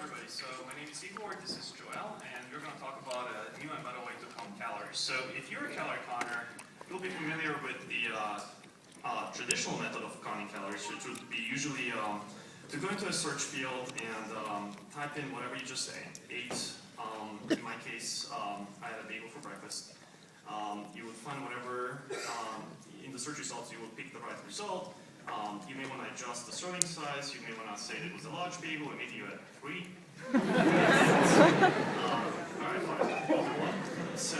everybody. So my name is Igor, this is Joel, and we're going to talk about a new and better way to count calories. So if you're a calorie counter, you'll be familiar with the traditional method of counting calories, which would be usually to go into a search field and type in whatever you just ate. In my case, I had a bagel for breakfast. You would find whatever, in the search results, you would pick the right result. You may want to adjust the serving size. You may want to say it was a large bagel, and maybe you had 3. All right, fine. So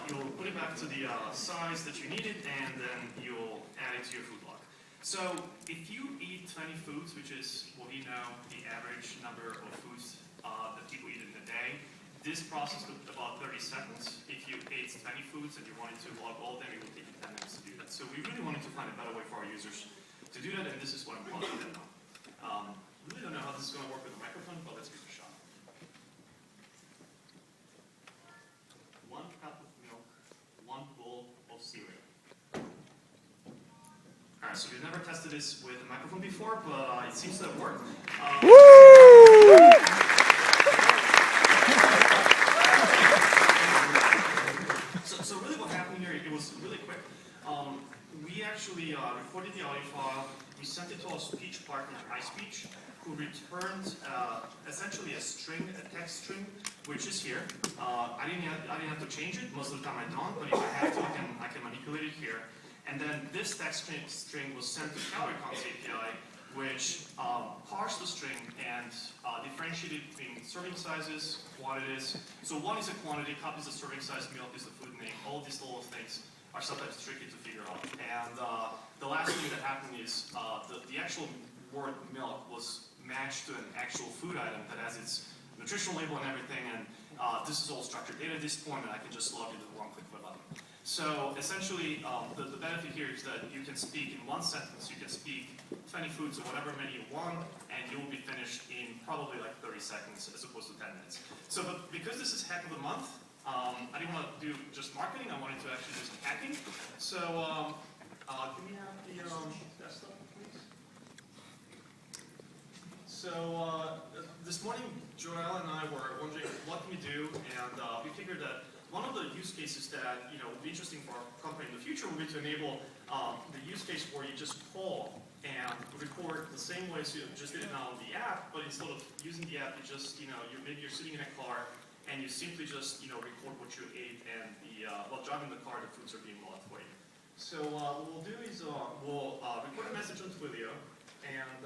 you'll put it back to the size that you needed, and then you'll add it to your food log. So if you eat 20 foods, which is what we know the average number of foods that people eat in a day, this process took about 30 seconds. If you ate 20 foods and you wanted to log all of them, it would take you 10 minutes to do that. So we really wanted to find a better way for our users to do that, and this is what I'm calling it now. Really don't know how this is going to work with the microphone, but let's give it a shot. 1 cup of milk, 1 bowl of cereal. All right, so we've never tested this with a microphone before, but it seems to have worked. So really what happened here, it was really quick. We actually recorded the audio file, we sent it to our speech partner, iSpeech, who returned essentially a string, a text string, which is here. I didn't have to change it, most of the time I don't, but if I have to, I can manipulate it here. And then this text string was sent to Calorie API, which parsed the string and differentiated between serving sizes, quantities. So one is a quantity, cup is a serving size, milk is the food name. All these little things are sometimes tricky to figure out. And the last thing that happened is the actual word milk was matched to an actual food item that has its nutritional label and everything. And this is all structured data at this point, and I can just log it with one click of a button. So essentially, the benefit here is that you can speak in one sentence, you can speak 20 foods or whatever many you want, and you'll be finished in probably like 30 seconds as opposed to 10 minutes. So, but because this is hack of the month, I didn't want to do just marketing, I wanted to actually do some hacking. So, can we have the desktop, please? So, this morning, Joel and I were wondering what can we do, and we figured that one of the use cases that would be interesting for our company in the future would be to enable the use case where you just call and record the same way as you just did it now on the app, but instead of using the app, you just maybe you're sitting in a car and you simply just record what you ate, and while driving the car, the foods are being logged for you. So what we'll do is we'll record a message on Twilio, and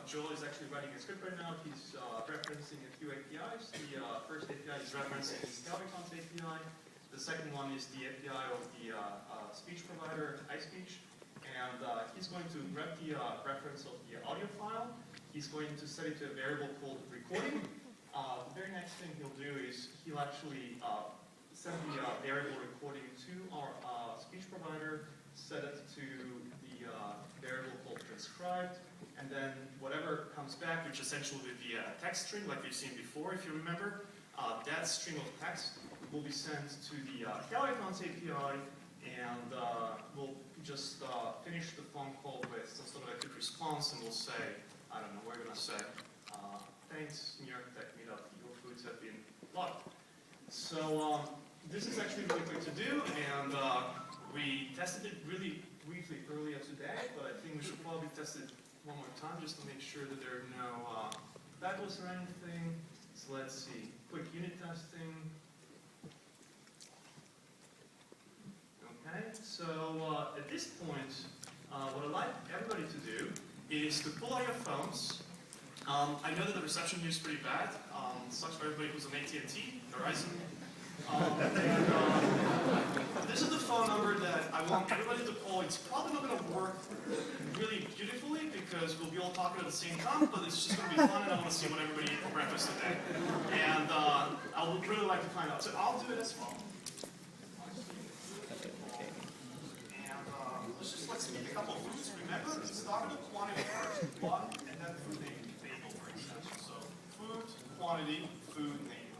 Joel is actually writing a script right now. He's referencing a few APIs. The first API is referencing the Calorie API. The second one is the API of the speech provider, iSpeech. And he's going to grab the reference of the audio file. He's going to set it to a variable called recording. The very next thing he'll do is he'll actually send the variable recording to our speech provider, set it to the variable called transcribed, and then whatever comes back, which essentially will be a text string like we've seen before, if you remember, that string of text will be sent to the Calorie API, and we'll just finish the phone call with some sort of a quick response, and we'll say, I don't know, we're going to say, thanks, New York Tech Meetup, your foods have been logged. So this is actually really quick to do, and we tested it really briefly earlier today, but I think we should probably test it one more time just to make sure that there are no battles or anything. So let's see, quick unit testing. Okay, so at this point, what I'd like everybody to do is to pull out your phones. I know that the reception here is pretty bad. Sucks for everybody who's on AT&T, Verizon. This is the phone number that I want everybody to call. It's probably not going to work really beautifully because we'll be all talking at the same time, but it's just going to be fun, and I want to see what everybody ate for breakfast today. And I would really like to find out. So I'll do it as well. Let's pick a couple of foods. Remember, start with the quantity first. One, and then food name. Bagel, for example. So food, quantity, food name.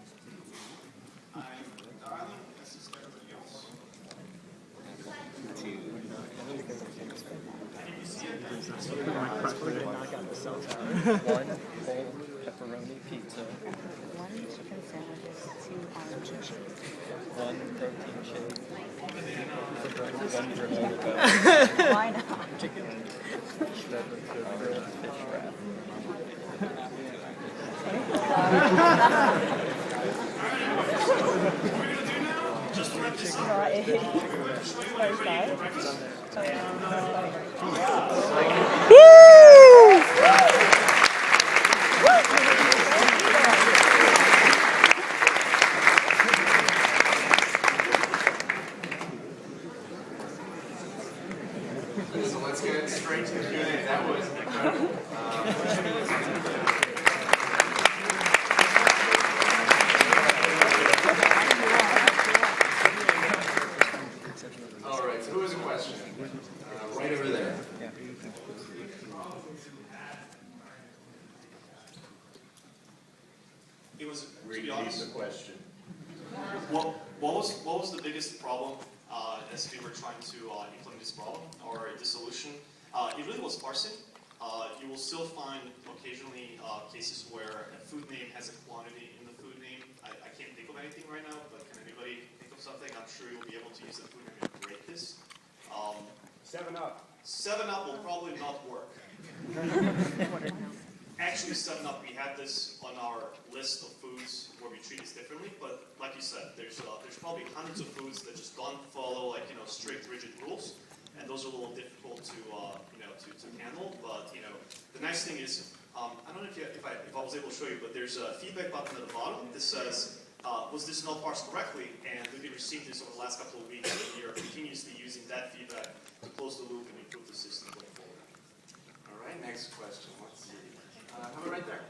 I'm dialing. This is everybody else. And if you see it, knock out the cell tower. 1 whole pepperoni pizza. 1 chicken sandwiches, 2 orange cheese. 1 protein shake. For breakfast, 1 granola bar. Why not? Chicken. Grilled fish wrap. Just to wrap this up, Right. show you what you're ready for breakfast. So let's get straight to the Q&A. That was incredible. All right, so who has a question? Right over there. It was, to be Repeat honest, the question. what was the biggest problem as we were trying to implement this problem or the solution? It really was parsing. You will still find occasionally cases where a food name has a quantity in the food name. I can't think of anything right now, but can anybody think of something? I'm sure you'll be able to use the food name and break this. 7-Up. 7-Up will probably not work. Actually, 7-Up, we had this on our list of foods where we treat this differently, but like you said, there's probably hundreds of foods that just don't follow strict, rigid rules, and those are a little difficult to to handle. But the nice thing is, I don't know if I was able to show you, but there's a feedback button at the bottom that says, was this not parsed correctly? And we've received this over the last couple of weeks, and we are continuously using that feedback to close the loop and improve the system going forward. All right, next question. Let's see. How about right there?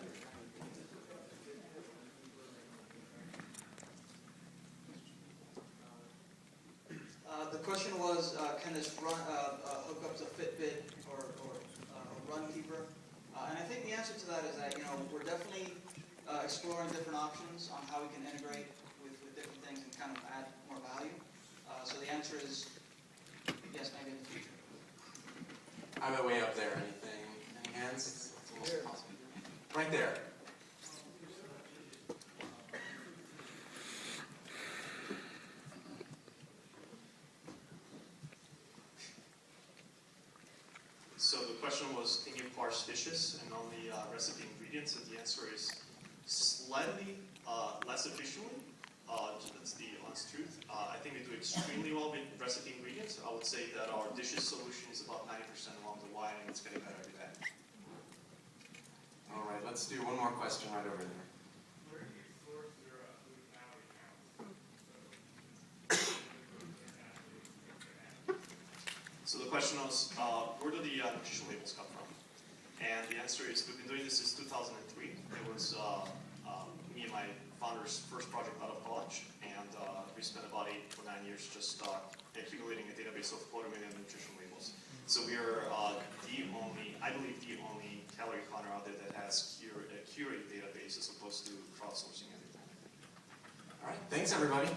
The question was, can this run hook up to Fitbit or Runkeeper? And I think the answer to that is that we're definitely exploring different options on how we can integrate with different things and kind of add more value. So the answer is yes, maybe in the future. How about way up there? Anything? Any hands? It's almost impossible. Right there. So the question was, can you parse dishes and only recipe ingredients? And the answer is slightly less efficiently. That's the honest truth. I think we do extremely well with recipe ingredients. I would say that our dishes solution is about 90% along the line, and it's getting better every day. All right, let's do one more question right over there. So the question was, where do the nutrition labels come from? And the answer is, we've been doing this since 2003. It was me and my founder's first project out of college, and we spent about 8 or 9 years just accumulating a database of 250,000 nutrition labels. So we are I believe the only calorie counter out there that has a curated database as opposed to crowdsourcing everything. All right, thanks everybody.